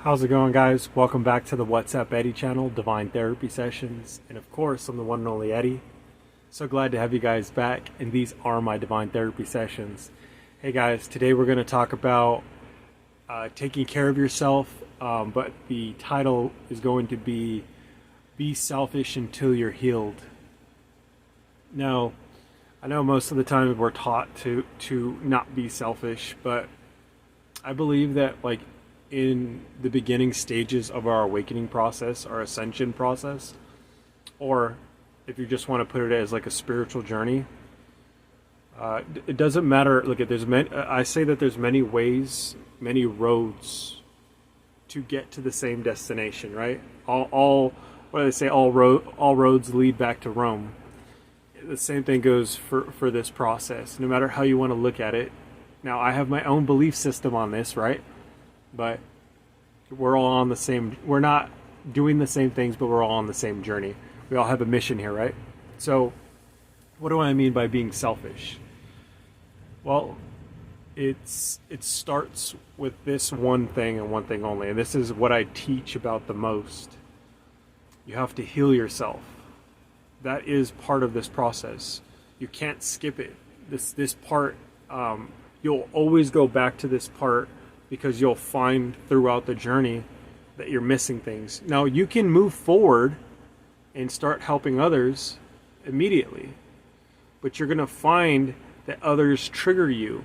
How's it going, guys? Welcome back to the What's Up Eddie channel, Divine Therapy Sessions. And of course, I'm the one and only Eddie. So glad to have you guys back, and these are my Divine Therapy Sessions. Hey guys, today we're going to talk about taking care of yourself, but the title is going to be Selfish Until You're Healed. Now, I know most of the time we're taught to not be selfish, but I believe that in the beginning stages of our awakening process, our ascension process, or if you just want to put it as a spiritual journey, it doesn't matter. I say that there's many ways, many roads to get to the same destination, right? What do they say? All roads lead back to Rome. The same thing goes for this process, no matter how you want to look at it. Now, I have my own belief system on this, right? But we're all on the same, we're not doing the same things, but we're all on the same journey. We all have a mission here, right? So what do I mean by being selfish? Well, it starts with this one thing and one thing only, and this is what I teach about the most. You have to heal yourself. That is part of this process. You can't skip it. This part, you'll always go back to this part, because you'll find throughout the journey that you're missing things. Now, you can move forward and start helping others immediately, but you're going to find that others trigger you,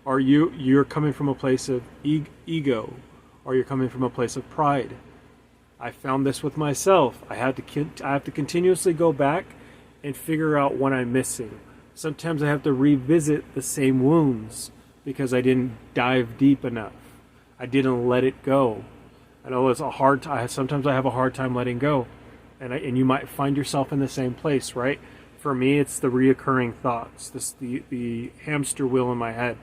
or you're coming from a place of ego, or you're coming from a place of pride. I found this with myself. I have to continuously go back and figure out what I'm missing. Sometimes I have to revisit the same wounds because I didn't dive deep enough. I didn't let it go. I know it's a hard time. Sometimes I have a hard time letting go, and you might find yourself in the same place, right? For me, it's the reoccurring thoughts, the hamster wheel in my head.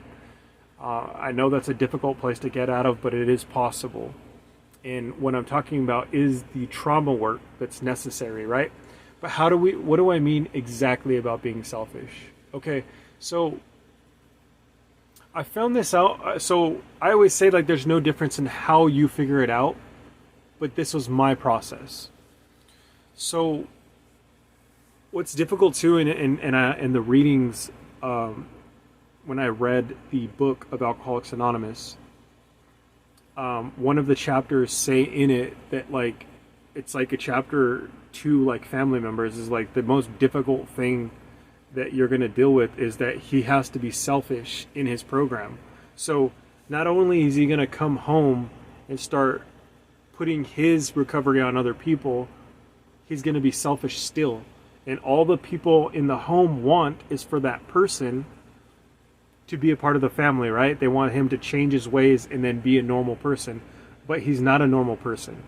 I know that's a difficult place to get out of, but it is possible. And what I'm talking about is the trauma work that's necessary, right? But what do I mean exactly about being selfish? Okay, so I found this out. So I always say there's no difference in how you figure it out, but this was my process. So what's difficult too in the readings, when I read the book of Alcoholics Anonymous, one of the chapters say in it that it's a chapter to family members is the most difficult thing that you're going to deal with, is that he has to be selfish in his program. So not only is he going to come home and start putting his recovery on other people, he's going to be selfish still. And all the people in the home want is for that person to be a part of the family, right? They want him to change his ways and then be a normal person. But he's not a normal person.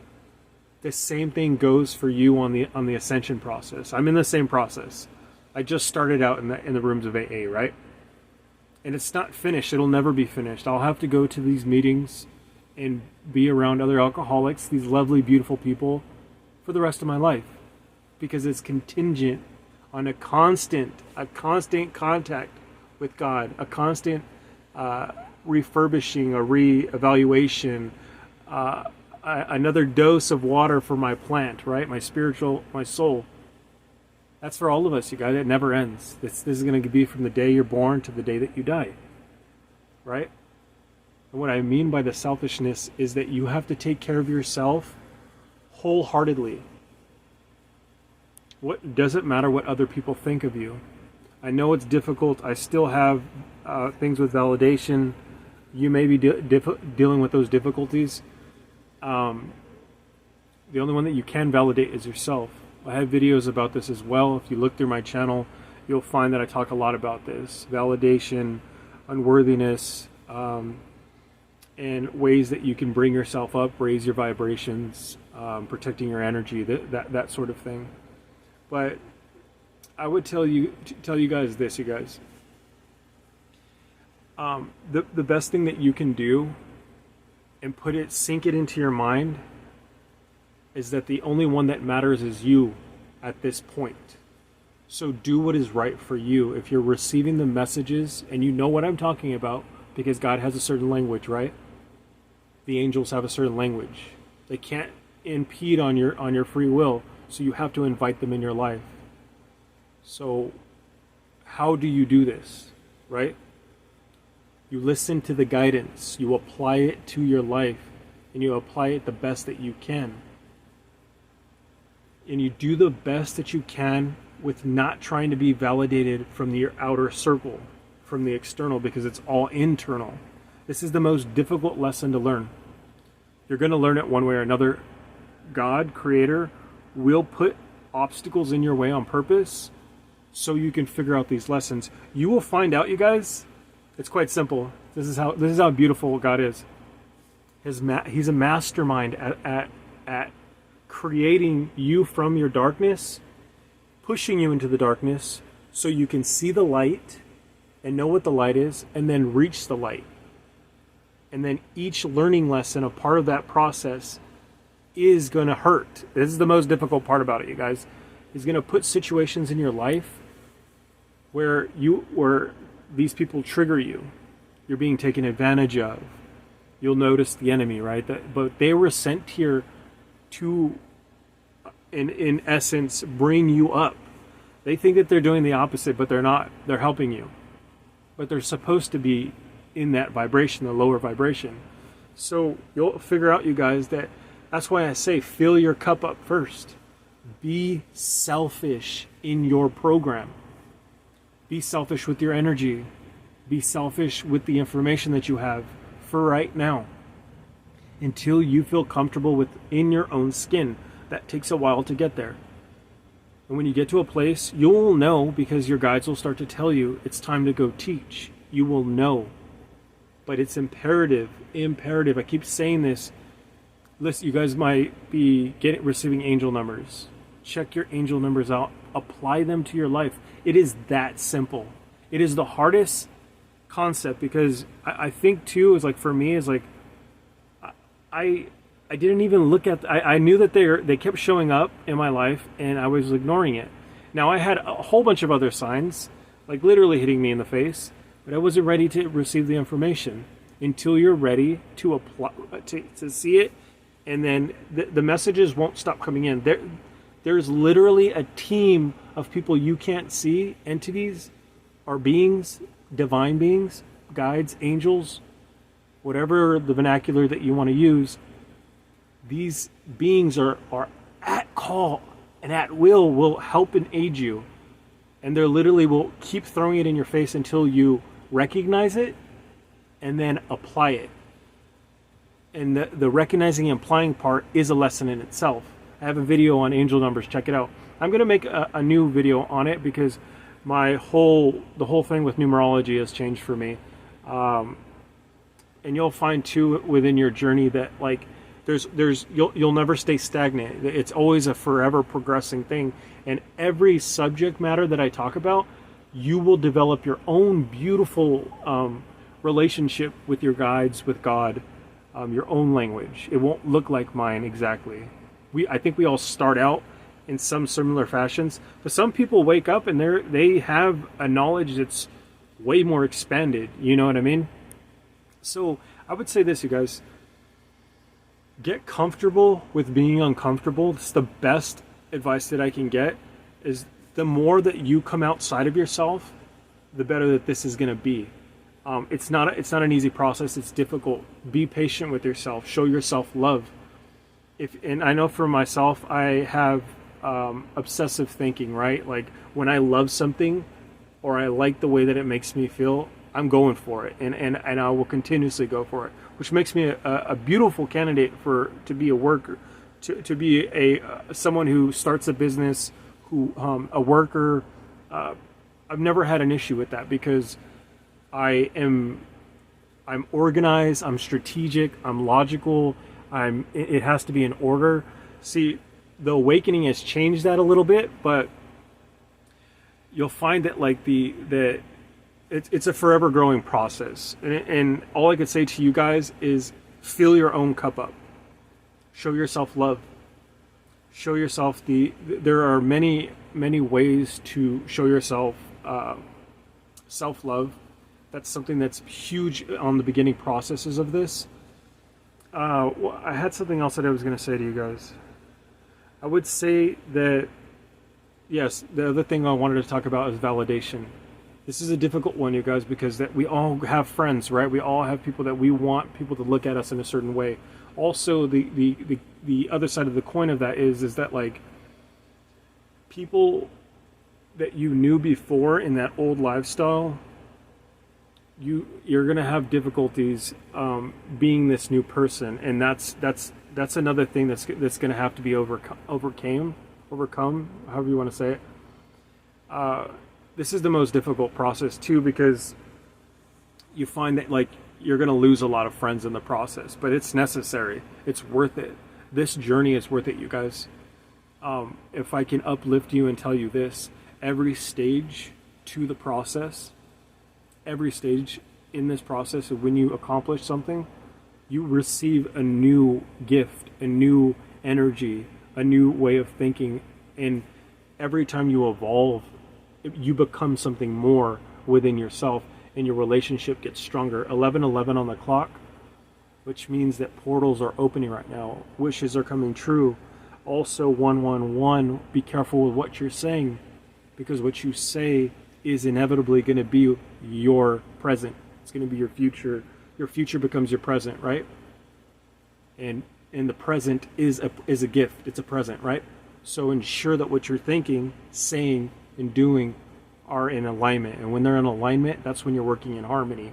The same thing goes for you on the ascension process. I'm in the same process. I just started out in the rooms of AA, right? And it's not finished. It'll never be finished. I'll have to go to these meetings and be around other alcoholics, these lovely, beautiful people, for the rest of my life, because it's contingent on a constant contact with God, a constant refurbishing, a re-evaluation, another dose of water for my plant, right? My soul. That's for all of us, you guys. It never ends. This is going to be from the day you're born to the day that you die, right? And what I mean by the selfishness is that you have to take care of yourself wholeheartedly. What doesn't matter what other people think of you. I know it's difficult. I still have things with validation. You may be dealing with those difficulties. The only one that you can validate is yourself. I have videos about this as well. If you look through my channel, you'll find that I talk a lot about this. Validation, unworthiness, and ways that you can bring yourself up, raise your vibrations, protecting your energy, that sort of thing. But I would tell you guys this, you guys. The best thing that you can do, and sink it into your mind, is that the only one that matters is you at this point. So do what is right for you. If you're receiving the messages, and you know what I'm talking about, because God has a certain language, right? The angels have a certain language. They can't impede on your free will, so you have to invite them in your life. So how do you do this, right? You listen to the guidance, you apply it to your life, and you apply it the best that you can. And you do the best that you can with not trying to be validated from your outer circle, from the external, because it's all internal. This is the most difficult lesson to learn. You're going to learn it one way or another. God, Creator, will put obstacles in your way on purpose so you can figure out these lessons. You will find out, you guys, it's quite simple. This is how beautiful God is. He's a mastermind at creating you from your darkness, pushing you into the darkness so you can see the light and know what the light is, and then reach the light. And then each learning lesson, a part of that process, is going to hurt. This is the most difficult part about it, you guys. He's going to put situations in your life where these people trigger you. You're being taken advantage of. You'll notice the enemy, right? But they were sent here to, in essence, bring you up. They think that they're doing the opposite, but they're not. They're helping you. But they're supposed to be in that vibration, the lower vibration. So you'll figure out, you guys, that's why I say fill your cup up first. Be selfish in your program. Be selfish with your energy. Be selfish with the information that you have for right now, until you feel comfortable within your own skin. That takes a while to get there. And when you get to a place, you'll know, because your guides will start to tell you it's time to go teach. You will know. But it's imperative. I keep saying this. Listen, you guys might be receiving angel numbers. Check your angel numbers out. Apply them to your life. It is that simple. It is the hardest concept, because I think too, is like, for me, is like, I didn't even look at, I knew that they kept showing up in my life, and I was ignoring it. Now, I had a whole bunch of other signs, like literally hitting me in the face, but I wasn't ready to receive the information until you're ready to apply, to see it, and then the messages won't stop coming in. There's literally a team of people you can't see, entities or beings, divine beings, guides, angels, whatever the vernacular that you want to use. These beings are at call and at will help and aid you. And they literally will keep throwing it in your face until you recognize it and then apply it. And the recognizing and applying part is a lesson in itself. I have a video on angel numbers. Check it out. I'm going to make a new video on it, because the whole thing with numerology has changed for me. And you'll find too within your journey that, like, you'll never stay stagnant. It's always a forever progressing thing. And every subject matter that I talk about, you will develop your own beautiful relationship with your guides, with God, your own language. It won't look like mine exactly. I think we all start out in some similar fashions, but some people wake up and they have a knowledge that's way more expanded. You know what I mean? So I would say this, you guys. Get comfortable with being uncomfortable. It's the best advice that I can get. Is the more that you come outside of yourself, the better that this is going to be. It's not an easy process. It's difficult. Be patient with yourself. Show yourself love. And I know for myself, I have obsessive thinking, right? Like, when I love something or I like the way that it makes me feel, I'm going for it, and I will continuously go for it, which makes me a beautiful candidate to be a worker, to be someone who starts a business, a worker. I've never had an issue with that, because I'm organized, I'm strategic, I'm logical. It has to be in order. See, the awakening has changed that a little bit, but you'll find that, like, it's a forever growing process. And all I could say to you guys is fill your own cup up. Show yourself love. Show yourself there are many, many ways to show yourself self-love. That's something that's huge on the beginning processes of this. Well, I had something else that I was going to say to you guys. I would say that, yes, the other thing I wanted to talk about is validation. This is a difficult one, you guys, because that we all have friends, right? We all have people that we want people to look at us in a certain way. Also, the other side of the coin of that is that, like, people that you knew before in that old lifestyle, you're gonna have difficulties being this new person, and that's another thing that's gonna have to be overcome, however you want to say it. This is the most difficult process too, because you find that, like, you're gonna lose a lot of friends in the process, but it's necessary. It's worth it. This journey is worth it, you guys. If I can uplift you and tell you this, every stage to the process, every stage in this process of when you accomplish something, you receive a new gift, a new energy, a new way of thinking, and every time you evolve, you become something more within yourself, and your relationship gets stronger. 11:11 on the clock, which means that portals are opening right now. Wishes are coming true. Also, 111, be careful with what you're saying, because what you say is inevitably going to be your present. It's going to be your future. Your future becomes your present, right? And the present is a gift. It's a present, right? So ensure that what you're thinking, saying, and doing are in alignment. And when they're in alignment, that's when you're working in harmony.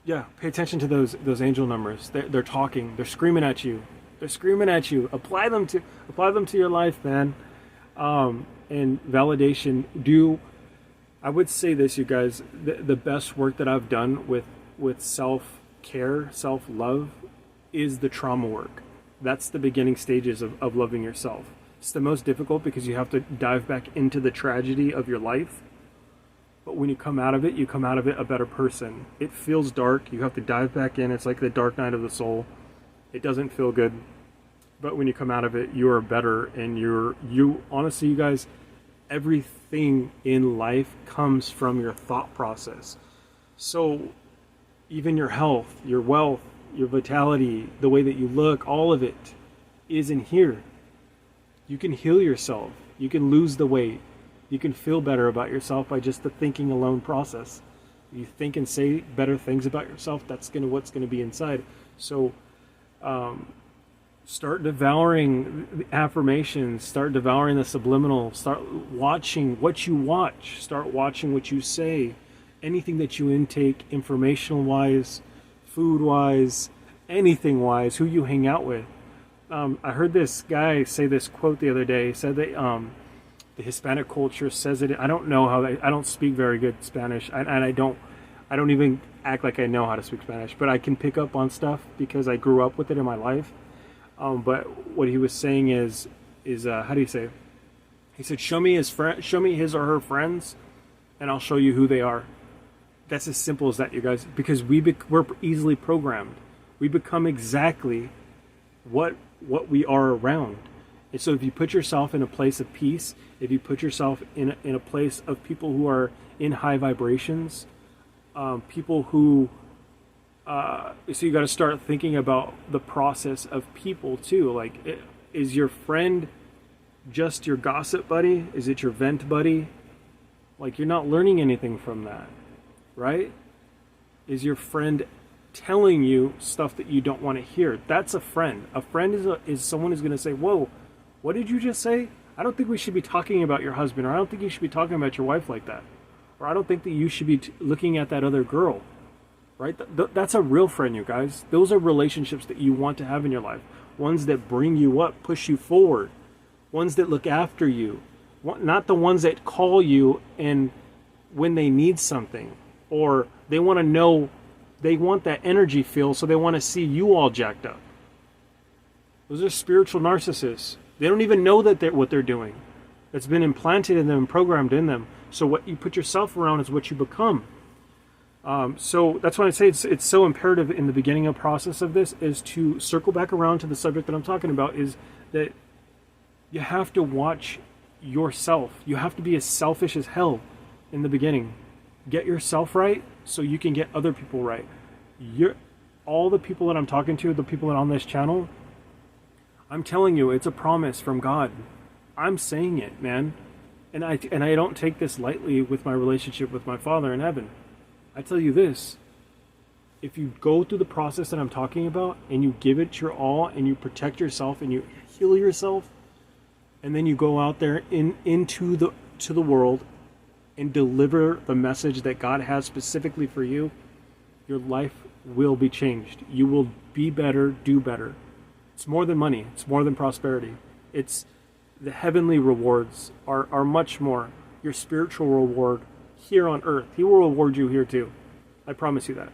Yeah, pay attention to those angel numbers. They're talking. They're screaming at you. They're screaming at you. Apply them to your life, man. And validation. I would say this, you guys. The best work that I've done with self-care, self-love, is the trauma work. That's the beginning stages of loving yourself. It's the most difficult because you have to dive back into the tragedy of your life. But when you come out of it a better person. It feels dark. You have to dive back in. It's like the dark night of the soul. It doesn't feel good. But when you come out of it, you are better. And you honestly, you guys, everything in life comes from your thought process. So even your health, your wealth, your vitality, the way that you look, all of it is in here. You can heal yourself. You can lose the weight. You can feel better about yourself by just the thinking alone process. You think and say better things about yourself, that's what's going to be inside. So start devouring the affirmations, start devouring the subliminal, start watching what you watch, start watching what you say, anything that you intake, informational-wise, food-wise, anything-wise, who you hang out with. I heard this guy say this quote the other day. He said that the Hispanic culture says it. I don't know how I don't speak very good Spanish, and I don't even act like I know how to speak Spanish, but I can pick up on stuff because I grew up with it in my life. But what he was saying is how do you say? He said, show me his or her friends, and I'll show you who they are. That's as simple as that, you guys, because we're easily programmed. We become exactly what we are around. And so if you put yourself in a place of peace, if you put yourself in a place of people who are in high vibrations, people who so you got to start thinking about the process of people too. Like, is your friend just your gossip buddy? Is it your vent buddy? Like, you're not learning anything from that, right? Is your friend telling you stuff that you don't want to hear? That's a friend. A friend is someone who's going to say, whoa, what did you just say? I don't think we should be talking about your husband, or I don't think you should be talking about your wife like that, or I don't think that you should be looking at that other girl, right? That's a real friend, you guys. Those are relationships that you want to have in your life. Ones that bring you up, push you forward, ones that look after you, not the ones that call you and when they need something, or they want to know, they want that energy feel, so they want to see you all jacked up. Those are spiritual narcissists. They don't even know that what they're doing. It's been implanted in them, programmed in them. So what you put yourself around is what you become. So that's why I say it's so imperative in the beginning of the process of this is to circle back around to the subject that I'm talking about, is that you have to watch yourself. You have to be as selfish as hell in the beginning. Get yourself right so you can get other people right. All the people that I'm talking to, the people that are on this channel, I'm telling you, it's a promise from God. I'm saying it, man. And I don't take this lightly with my relationship with my Father in heaven. I tell you this, if you go through the process that I'm talking about and you give it your all and you protect yourself and you heal yourself, and then you go out there into the world and deliver the message that God has specifically for you, your life will be changed. You will be better, do better. It's more than money. It's more than prosperity. It's the heavenly rewards are much more. Your spiritual reward here on earth. He will reward you here too. I promise you that.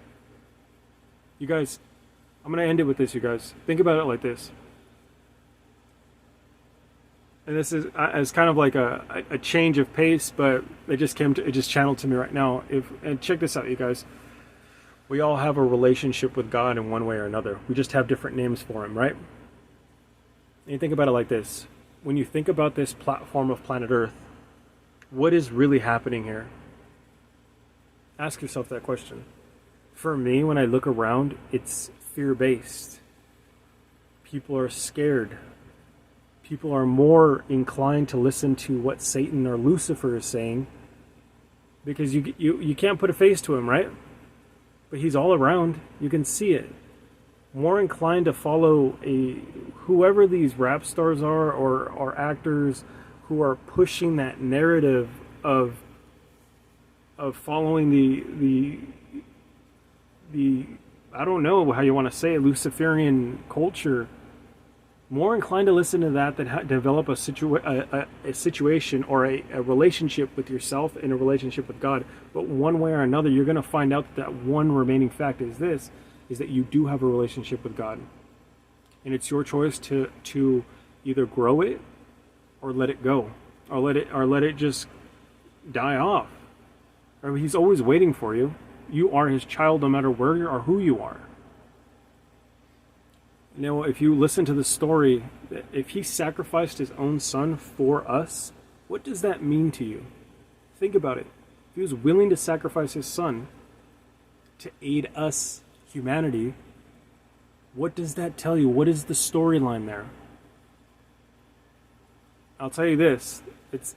You guys, I'm going to end it with this, you guys. Think about it like this. And this is as kind of like a change of pace, but it just channeled to me right now. And check this out, you guys. We all have a relationship with God in one way or another. We just have different names for him, right? And you think about it like this. When you think about this platform of planet Earth, what is really happening here? Ask yourself that question. For me, when I look around, it's fear-based. People are scared. People are more inclined to listen to what Satan or Lucifer is saying because you can't put a face to him, right? But he's all around. You can see it. More inclined to follow whoever these rap stars are or actors who are pushing that narrative of following the I don't know how you want to say it, Luciferian culture. More inclined to listen to that than develop a situation or a relationship with yourself and a relationship with God. But one way or another, you're going to find out that one remaining fact is that you do have a relationship with God. And it's your choice to either grow it or let it go. Or let it just die off. I mean, he's always waiting for you. You are his child no matter where you are or who you are. You know, if you listen to the story, if he sacrificed his own son for us, what does that mean to you? Think about it. If he was willing to sacrifice his son to aid us, humanity, what does that tell you? What is the storyline there? I'll tell you this. It's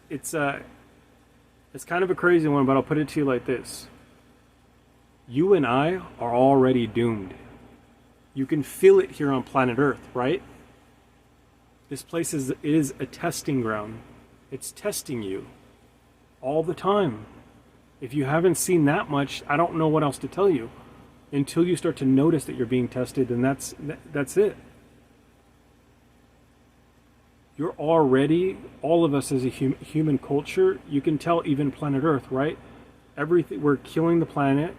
kind of a crazy one, but I'll put it to you like this. You and I are already doomed. You can feel it here on planet Earth, right? This place is a testing ground. It's testing you all the time. If you haven't seen that much, I don't know what else to tell you. Until you start to notice that you're being tested, then that's it. You're already, all of us as a human culture, you can tell even planet Earth, right? Everything, we're killing the planet,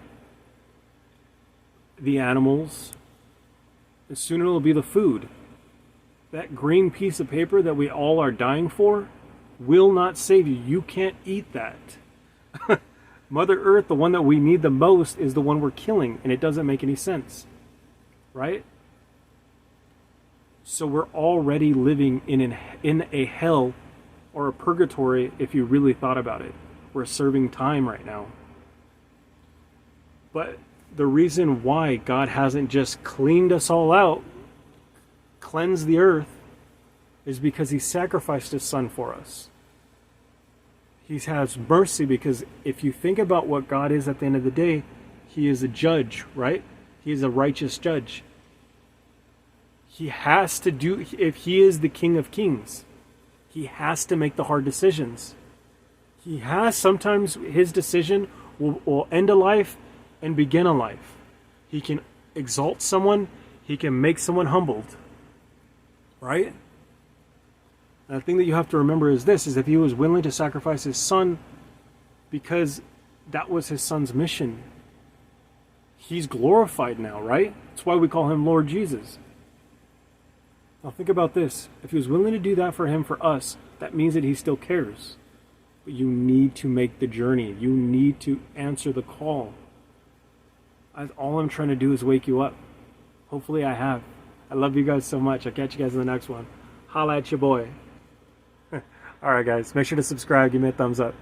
the animals, and soon it'll be the food. That green piece of paper that we all are dying for will not save you. You can't eat that. Mother Earth, the one that we need the most, is the one we're killing, and it doesn't make any sense. Right? So we're already living in a hell or a purgatory if you really thought about it. We're serving time right now. But the reason why God hasn't just cleaned us all out, cleansed the earth, is because he sacrificed his son for us. He has mercy because if you think about what God is at the end of the day, he is a judge, right? He is a righteous judge. He has to do, if he is the King of Kings, he has to make the hard decisions. He has, sometimes his decision will end a life and begin a life. He can exalt someone, he can make someone humbled. Right? And the thing that you have to remember is this, is if he was willing to sacrifice his son because that was his son's mission, he's glorified now, right? That's why we call him Lord Jesus. Now think about this. If he was willing to do that for him, for us, that means that he still cares. But you need to make the journey. You need to answer the call. All I'm trying to do is wake you up. Hopefully I have. I love you guys so much. I'll catch you guys in the next one. Holla at your boy. Alright guys, make sure to subscribe. Give me a thumbs up.